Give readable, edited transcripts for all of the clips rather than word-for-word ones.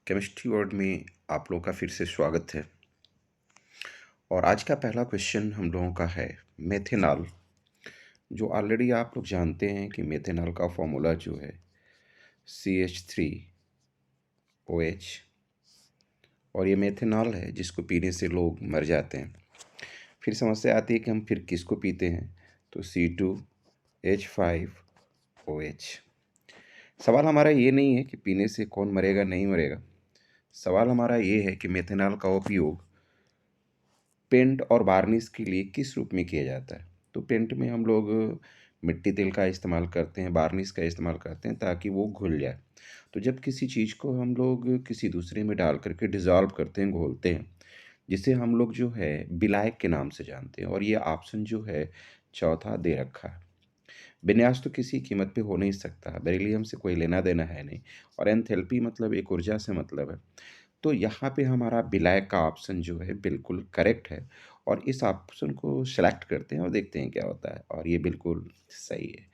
Chemistry word में आप लोगों का फिर से स्वागत है। और आज का पहला क्वेश्चन हम लोगों का है मेथेनॉल। जो ऑलरेडी आप लोग जानते हैं कि मेथेनॉल का फॉर्मूला जो है CH3OH, और ये मेथेनॉल है जिसको पीने से लोग मर जाते हैं। फिर समस्या आती है कि हम फिर किसको पीते हैं, तो C2H5OH। सवाल हमारा ये नहीं है कि पीने से कौन मरेगा नहीं मरेगा। सवाल हमारा ये है कि मेथेनॉल का उपयोग पेंट और वार्निश के लिए किस रूप में किया जाता है। तो पेंट में हम लोग मिट्टी तेल का इस्तेमाल करते हैं, वार्निश का इस्तेमाल करते हैं ताकि वो घुल जाए। तो जब किसी चीज़ को हम लोग किसी दूसरे में डाल करके डिज़ोल्व करते हैं, घोलते हैं, जिसे हम लोग जो है विलायक के नाम से जानते हैं। और ये ऑप्शन जो है चौथा दे रखा है। विन्यास तो किसी कीमत पे हो नहीं सकता, बेरिलियम से कोई लेना देना है नहीं, और एंथैल्पी मतलब एक ऊर्जा से मतलब है। तो यहाँ पे हमारा विलायक का ऑप्शन जो है बिल्कुल करेक्ट है, और इस ऑप्शन को सेलेक्ट करते हैं और देखते हैं क्या होता है, और ये बिल्कुल सही है।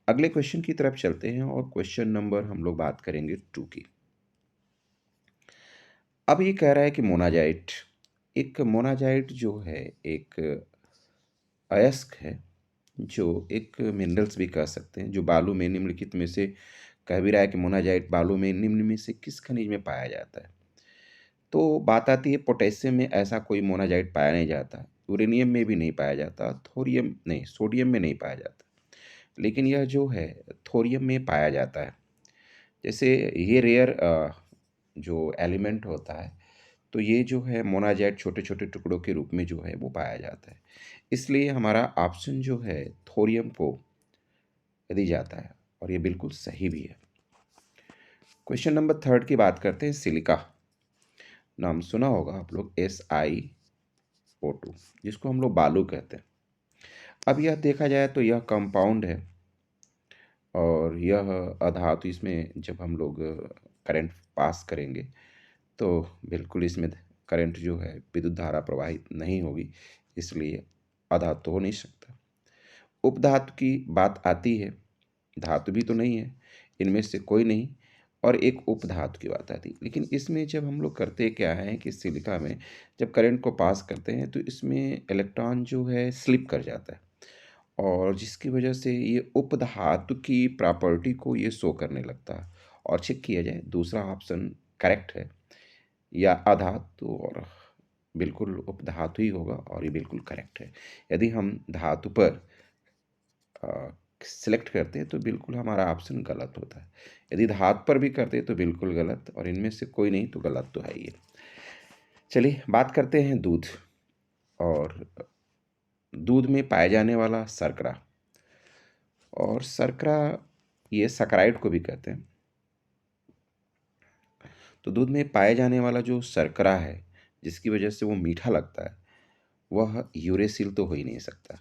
अगले क्वेश्चन की तरफ चलते हैं, और क्वेश्चन नंबर हम लोग बात करेंगे 2 की। अब ये कह रहा है कि मोनाजाइट, एक मोनाजाइट जो है एक अयस्क है, जो एक मिनरल्स भी कह सकते हैं, जो बालू में निम्नलिखित में से कह भी रहा है कि मोनाजाइट बालू में निम्न में से किस खनिज में पाया जाता है। तो बात आती है पोटेशियम में, ऐसा कोई मोनाजाइट पाया नहीं जाता, यूरेनियम में भी नहीं पाया जाता, थोरियम नहीं, सोडियम में नहीं पाया जाता, लेकिन यह जो है थोरियम में पाया जाता है। जैसे ये रेयर जो एलिमेंट होता है, तो ये जो है मोनाजाइट छोटे-छोटे टुकड़ों के रूप में जो है वो पाया जाता है। इसलिए हमारा ऑप्शन जो है थोरियम को दी जाता है, और ये बिल्कुल सही भी है। क्वेश्चन नंबर 3 की बात करते हैं। सिलिका नाम सुना होगा आप लोग, SiO2, जिसको हम लोग बालू कहते हैं। अब यह देखा जाए तो यह कंपाउंड है, और यह अधातु, इसमें जब हम लोग करंट पास करेंगे तो बिल्कुल इसमें करंट जो है विद्युत धारा प्रवाहित नहीं होगी, इसलिए अधातु हो नहीं सकता। उपधातु की बात आती है, धातु भी तो नहीं है, इनमें से कोई नहीं, और एक उपधातु की बात आती है। लेकिन इसमें जब हम लोग करते क्या हैं कि सिलिका में जब करंट को पास करते हैं तो इसमें इलेक्ट्रॉन जो है स्लिप कर जाता है, और जिसकी वजह से ये उपधातु की प्रॉपर्टी को ये शो करने लगता है। और चेक किया जाए दूसरा ऑप्शन करेक्ट है या अधातु, और बिल्कुल उपधातु ही होगा, और ये बिल्कुल करेक्ट है। यदि हम धातु पर सिलेक्ट करते हैं तो बिल्कुल हमारा ऑप्शन गलत होता है। यदि धातु पर भी करते हैं तो बिल्कुल गलत, और इनमें से कोई नहीं तो गलत तो है ही है। चलिए बात करते हैं दूध, और दूध में पाया जाने वाला शर्करा, और शर्करा ये सैकराइड को भी कहते हैं। तो दूध में पाए जाने वाला जो शर्करा है, जिसकी वजह से वो मीठा लगता है, वह यूरेसिल तो हो ही नहीं सकता।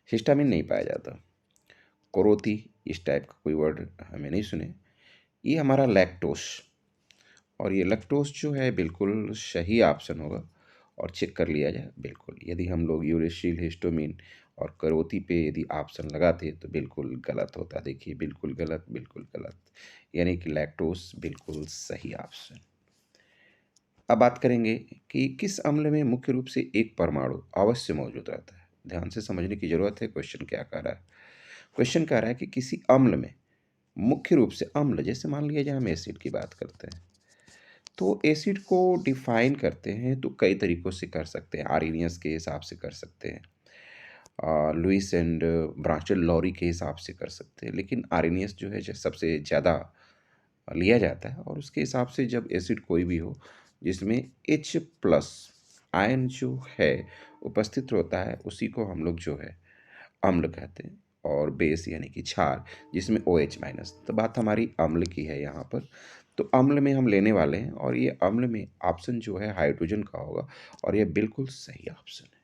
हिस्टामिन नहीं पाया जाता, कोरोथी इस टाइप का कोई वर्ड हमें नहीं सुने। ये हमारा लैक्टोस, और ये लैक्टोस जो है बिल्कुल सही ऑप्शन होगा, और चेक कर लिया जाए बिल्कुल। यदि हम लोग यूरेसिल, हिस्टामिन और करोती पे यदि ऑप्शन लगाते तो बिल्कुल गलत होता। देखिए बिल्कुल गलत, बिल्कुल गलत, यानी कि लैक्टोस बिल्कुल सही ऑप्शन। अब बात करेंगे कि किस अम्ल में मुख्य रूप से एक परमाणु अवश्य मौजूद रहता है। ध्यान से समझने की जरूरत है, क्वेश्चन क्या कह रहा है। क्वेश्चन कह रहा है कि किसी अम्ल में मुख्य रूप से, अम्ल जैसे मान लिया जाए हम एसिड की बात करते हैं, तो एसिड को डिफाइन करते हैं तो कई तरीकों से कर सकते हैं। आर्हेनियस के हिसाब से कर सकते हैं, लुइस एंड ब्रांचल लॉरी के हिसाब से कर सकते हैं, लेकिन आर्हेनियस जो है सबसे ज़्यादा लिया जाता है। और उसके हिसाब से जब एसिड कोई भी हो जिसमें H+ आयन जो है उपस्थित होता है, उसी को हम लोग जो है अम्ल कहते हैं। और बेस यानी कि क्षार, जिसमें OH-। तो बात हमारी अम्ल की है यहाँ पर। तो अम्ल में हम लेने वाले हैं, और ये अम्ल में ऑप्शन जो है हाइड्रोजन का होगा, और ये बिल्कुल सही ऑप्शन है।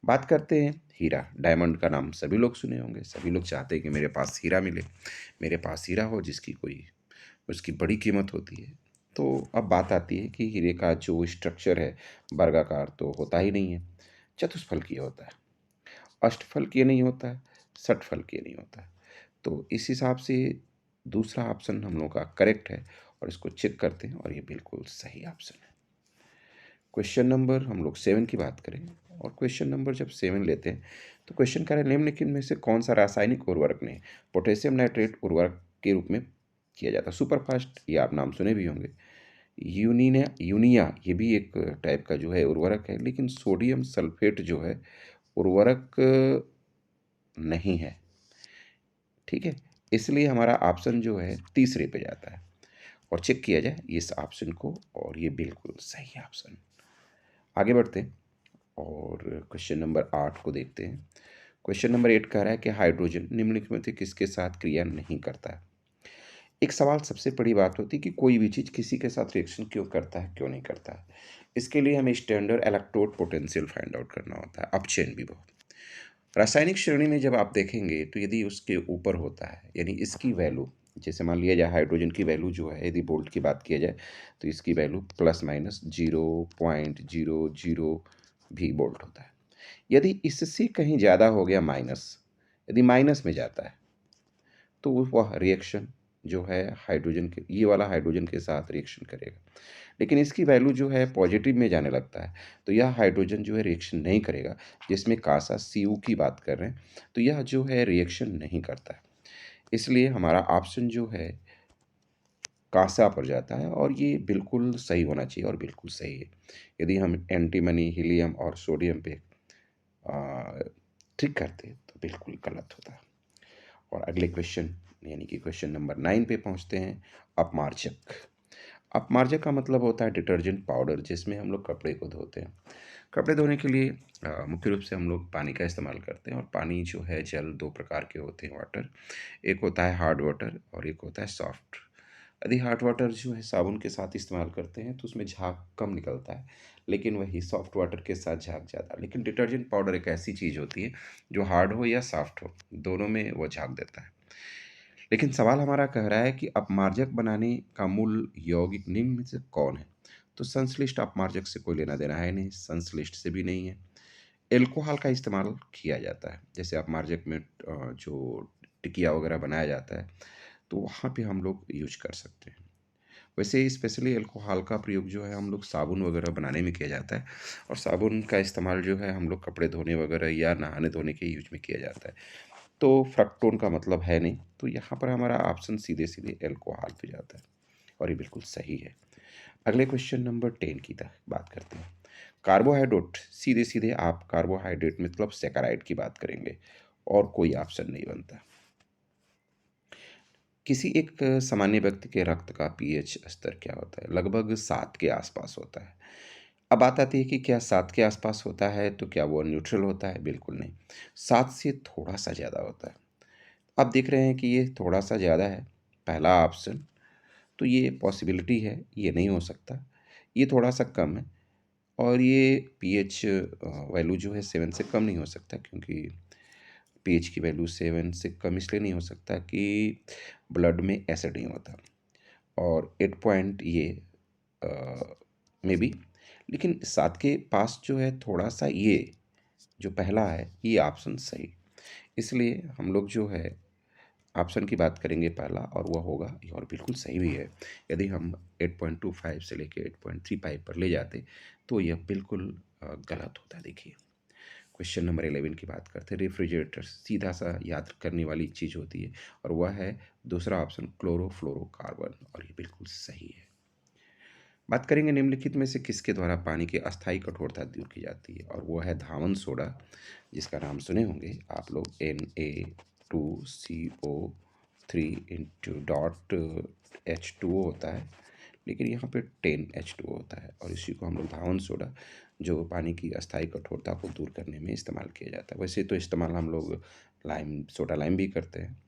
बात करते हैं हीरा, डायमंड का नाम सभी लोग सुने होंगे। सभी लोग चाहते हैं कि मेरे पास हीरा मिले, मेरे पास हीरा हो जिसकी कोई, उसकी बड़ी कीमत होती है। तो अब बात आती है कि हीरे का जो स्ट्रक्चर है वर्गाकार तो होता ही नहीं है, चतुष्फलकीय होता है, अष्टफलकीय नहीं होता है, षटफलकीय नहीं होता है। तो इस हिसाब से दूसरा ऑप्शन हम लोग का करेक्ट है और इसको चेक करते हैं और ये बिल्कुल सही ऑप्शन है। क्वेश्चन नंबर हम लोग 7 की बात करें और क्वेश्चन नंबर जब 7 लेते हैं तो क्वेश्चन कह रहा है निम्नलिखित में से कौन सा रासायनिक उर्वरक ने पोटेशियम नाइट्रेट उर्वरक के रूप में किया जाता है। सुपरफास्ट, ये आप नाम सुने भी होंगे। यूनिया यूनिया ये भी एक टाइप का जो है उर्वरक है, लेकिन सोडियम सल्फेट जो है उर्वरक नहीं है। ठीक है, इसलिए हमारा ऑप्शन जो है तीसरे पे जाता है और चेक किया जाए इस ऑप्शन को और ये बिल्कुल सही ऑप्शन। आगे बढ़ते हैं और क्वेश्चन नंबर 8 को देखते हैं। क्वेश्चन नंबर 8 कह रहा है कि हाइड्रोजन निम्नलिखित में से किसके साथ क्रिया नहीं करता है। एक सवाल सबसे बड़ी बात होती है कि कोई भी चीज़ किसी के साथ रिएक्शन क्यों करता है, क्यों नहीं करता है। इसके लिए हमें standard electrode potential find out करना होता है, अपचयन भी बहुत। रासायनिक श्रेणी में जब आप देखेंगे तो यदि उसके ऊपर होता है यानी इसकी वैल्यू, जैसे मान लिया जाए हाइड्रोजन की वैल्यू जो है यदि वोल्ट की बात किया जाए तो इसकी वैल्यू प्लस माइनस 0.00 भी वोल्ट होता है। यदि इससे कहीं ज़्यादा हो गया माइनस, यदि माइनस में जाता है तो वह रिएक्शन जो है हाइड्रोजन के, ये वाला हाइड्रोजन के साथ रिएक्शन करेगा। लेकिन इसकी वैल्यू जो है पॉजिटिव में जाने लगता है तो यह हाइड्रोजन जो है रिएक्शन नहीं करेगा। जिसमें कासा सी की बात कर रहे हैं तो यह जो है रिएक्शन नहीं करता है। इसलिए हमारा ऑप्शन जो है कासा पर जाता है और ये बिल्कुल सही होना चाहिए और बिल्कुल सही है। यदि हम एंटीमनी, हीलियम और सोडियम पे ट्रिक करते तो बिल्कुल गलत होता। और अगले क्वेश्चन यानी कि क्वेश्चन नंबर 9 पे पहुंचते हैं। अपमार्जक। अपमार्जक का मतलब होता है डिटर्जेंट पाउडर जिसमें हम लोग कपड़े को धोते हैं। कपड़े धोने के लिए मुख्य रूप से हम लोग पानी का इस्तेमाल करते हैं और पानी जो है जल दो प्रकार के होते हैं वाटर। एक होता है हार्ड वाटर और एक होता है सॉफ्ट। यदि हार्ड वाटर जो है साबुन के साथ इस्तेमाल करते हैं तो उसमें झाग कम निकलता है, लेकिन वही सॉफ्ट वाटर के साथ झाग ज़्यादा। लेकिन डिटर्जेंट पाउडर एक ऐसी चीज़ होती है जो हार्ड हो या सॉफ्ट हो दोनों में वो झाग देता है। लेकिन सवाल हमारा कह रहा है कि अपमार्जक बनाने का मूल यौगिक निम्न में से कौन है। तो संश्लिष्ट अपमार्जक से कोई लेना देना है नहीं, संश्लिष्ट से भी नहीं है। एल्कोहल का इस्तेमाल किया जाता है, जैसे अपमार्जक में जो टिकिया वगैरह बनाया जाता है तो वहाँ पे हम लोग यूज कर सकते हैं। वैसे स्पेशली अल्कोहल का प्रयोग जो है हम लोग साबुन वगैरह बनाने में किया जाता है और साबुन का इस्तेमाल जो है हम लोग कपड़े धोने वगैरह या नहाने धोने के यूज में किया जाता है। तो फ्रक्टोन का मतलब है नहीं, तो यहाँ पर हमारा ऑप्शन सीधे सीधे अल्कोहल पे जाता है और ये बिल्कुल सही है। अगले क्वेश्चन नंबर 10 की बात करते हैं। कार्बोहाइड्रेट, सीधे सीधे आप कार्बोहाइड्रेट मतलब सैकराइड की बात करेंगे और कोई ऑप्शन नहीं बनता। किसी एक सामान्य व्यक्ति के रक्त का पीएच स्तर क्या होता है, लगभग 7 के आसपास होता है। अब बात आती है कि क्या 7 के आसपास होता है तो क्या वो न्यूट्रल होता है, बिल्कुल नहीं। 7 से थोड़ा सा ज़्यादा होता है। आप देख रहे हैं कि ये थोड़ा सा ज़्यादा है, पहला ऑप्शन, तो ये पॉसिबिलिटी है, ये नहीं हो सकता। ये थोड़ा सा कम है और ये पीएच वैल्यू जो है 7 से कम नहीं हो सकता, क्योंकि पीएच की वैल्यू 7 से कम इसलिए नहीं हो सकता कि ब्लड में एसिड नहीं होता। और 8 पॉइंट ये में भी, लेकिन 7 के पास जो है थोड़ा सा ये जो पहला है ये ऑप्शन सही। इसलिए हम लोग जो है ऑप्शन की बात करेंगे पहला और वह होगा ये, और बिल्कुल सही भी है। यदि हम 8.25 से लेके 8.35 पर ले जाते तो यह बिल्कुल गलत होता। देखिए क्वेश्चन नंबर 11 की बात करते हैं। रेफ्रिजरेटर सीधा सा याद करने वाली चीज़ होती है और वह है दूसरा ऑप्शन क्लोरोफ्लोरोकार्बन, और ये बिल्कुल सही है। बात करेंगे निम्नलिखित में से किसके द्वारा पानी की अस्थायी कठोरता दूर की जाती है, और वो है धावन सोडा, जिसका नाम सुने होंगे आप लोग, Na2CO3 इंटू डॉट H2O होता है, लेकिन यहाँ पे 10H2O होता है और इसी को हम लोग धावन सोडा जो पानी की अस्थायी कठोरता को दूर करने में इस्तेमाल किया जाता है। वैसे तो इस्तेमाल हम लोग लाइम, सोडा लाइम भी करते हैं,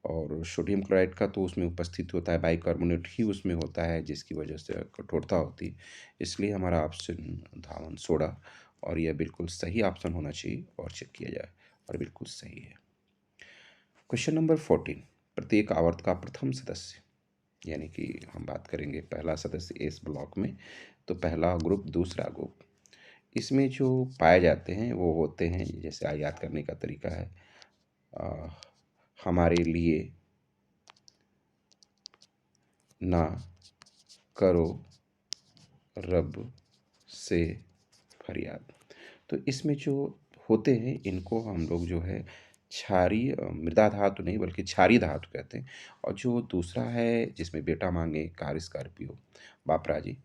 और सोडियम क्लोराइड का तो उसमें उपस्थित होता है, बाइकार्बोनेट ही उसमें होता है जिसकी वजह से कठोरता होती है। इसलिए हमारा ऑप्शन धावन सोडा, और यह बिल्कुल सही ऑप्शन होना चाहिए और चेक किया जाए और बिल्कुल सही है। क्वेश्चन नंबर 14, प्रत्येक आवर्त का प्रथम सदस्य, यानी कि हम बात करेंगे पहला सदस्य इस ब्लॉक में, तो पहला ग्रुप दूसरा ग्रुप, इसमें जो पाए जाते हैं वो होते हैं, जैसे याद करने का तरीका है, अ, हमारे लिए ना करो रब से फरियाद। तो इसमें जो होते हैं इनको हम लोग जो है मृदा धातु नहीं बल्कि क्षारीय धातु कहते हैं। और जो दूसरा है जिसमें बेटा मांगे कार स्कॉर्पियो बापरा जी,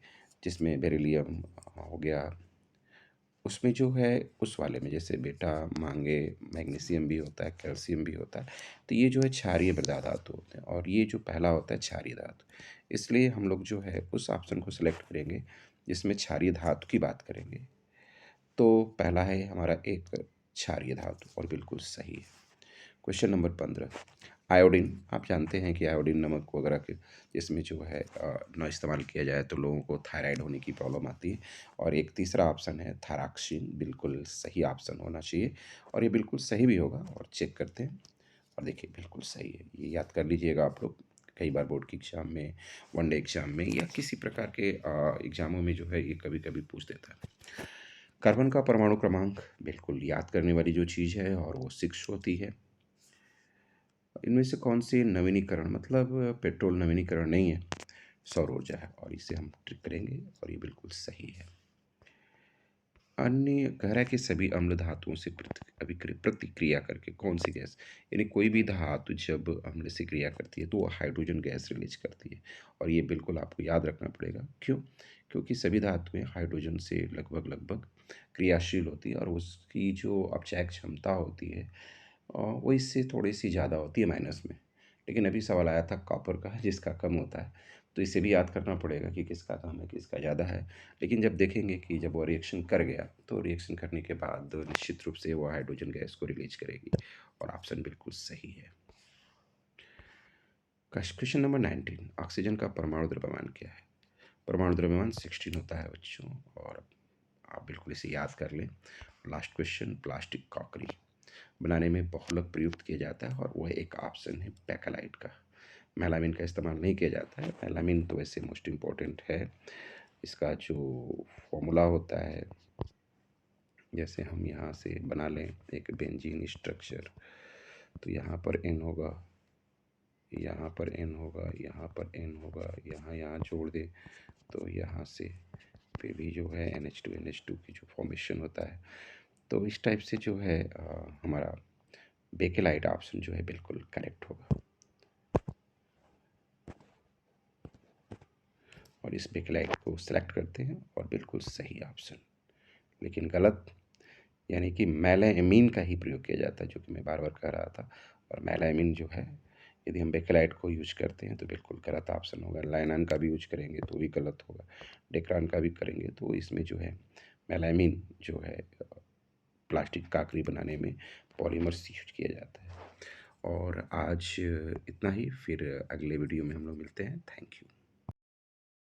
जिसमें बेरिलियम हो गया, उसमें जो है उस वाले में जैसे बेटा मांगे मैग्नीशियम भी होता है, कैल्शियम भी होता है। तो ये जो है क्षारीय मृदा धातु होते हैं और ये जो पहला होता है क्षारीय धातु। इसलिए हम लोग जो है उस ऑप्शन को सिलेक्ट करेंगे जिसमें क्षारीय धातु की बात करेंगे। तो पहला है हमारा एक क्षारीय धातु और बिल्कुल सही है। Question number 15, iodine. आप जानते हैं कि आयोडीन नमक वगैरह के इसमें जो है ना इस्तेमाल किया जाए तो लोगों को थायराइड होने की प्रॉब्लम आती है। और एक तीसरा ऑप्शन है थायरॉक्सिन, बिल्कुल सही ऑप्शन होना चाहिए और ये बिल्कुल सही भी होगा। और चेक करते हैं और देखिए बिल्कुल सही है। ये याद कर लीजिएगा आप लोग, कई बार बोर्ड की एग्ज़ाम में, वनडे एग्ज़ाम में या किसी प्रकार के एग्ज़ामों में जो है ये कभी कभी पूछ देता है। कार्बन का परमाणु क्रमांक बिल्कुल याद करने वाली जो चीज़ है और वो 6 होती है। इनमें से कौन सी नवीनीकरण मतलब पेट्रोल नवीनीकरण नहीं है, सौर ऊर्जा है और इसे हम ट्रिक करेंगे और ये बिल्कुल सही है। अन्य कह रहा है कि सभी अम्ल धातुओं से प्रतिक्रिया करके कौन सी गैस, यानी कोई भी धातु जब अम्ल से क्रिया करती है तो वो हाइड्रोजन गैस रिलीज करती है। और ये बिल्कुल आपको याद रखना पड़ेगा। क्यों? क्योंकि सभी धातुएं हाइड्रोजन से लगभग लगभग क्रियाशील होती है और उसकी जो अपचायक क्षमता होती है वो इससे थोड़ी सी ज़्यादा होती है माइनस में। लेकिन अभी सवाल आया था कॉपर का जिसका कम होता है, तो इसे भी याद करना पड़ेगा कि किसका कम है किसका ज़्यादा है। लेकिन जब देखेंगे कि जब वो रिएक्शन कर गया तो रिएक्शन करने के बाद निश्चित रूप से वो हाइड्रोजन गैस को रिलीज करेगी और ऑप्शन बिल्कुल सही है। क्वेश्चन नंबर 19, ऑक्सीजन का परमाणु द्रव्यमान क्या है? परमाणु द्रव्यमान 16 होता है बच्चों, और आप बिल्कुल इसे याद कर लें। लास्ट क्वेश्चन, प्लास्टिक क्रॉकरी बनाने में बहुलक प्रयुक्त किया जाता है और वह एक ऑप्शन है पैकालाइट का। मेलामिन का इस्तेमाल नहीं किया जाता है। मेलामिन तो वैसे मोस्ट इम्पॉर्टेंट है। इसका जो फॉर्मूला होता है, जैसे हम यहाँ से बना लें एक बेंजीन स्ट्रक्चर, तो यहाँ पर एन होगा, यहाँ पर एन होगा, यहाँ पर एन होगा, यहाँ यहाँ जोड़ दें तो यहाँ से पे भी जो है NH2 की जो फॉर्मेशन होता है। तो इस टाइप से जो है हमारा बेकेलाइट ऑप्शन जो है बिल्कुल करेक्ट होगा। और इस बेकेलाइट को सिलेक्ट करते हैं और बिल्कुल सही ऑप्शन। लेकिन गलत, यानी कि मेलामीन का ही प्रयोग किया जाता है, जो कि मैं बार बार कह रहा था। और मेलामीन जो है यदि हम बेकेलाइट को यूज करते हैं तो बिल्कुल गलत ऑप्शन होगा। लाइनान का भी यूज करेंगे तो भी गलत होगा। डेक्रान का भी करेंगे तो इसमें जो है मेलामीन जो है प्लास्टिक काकरी बनाने में पॉलीमर्स यूज किया जाता है। और आज इतना ही, फिर अगले वीडियो में हम लोग मिलते हैं। Thank you.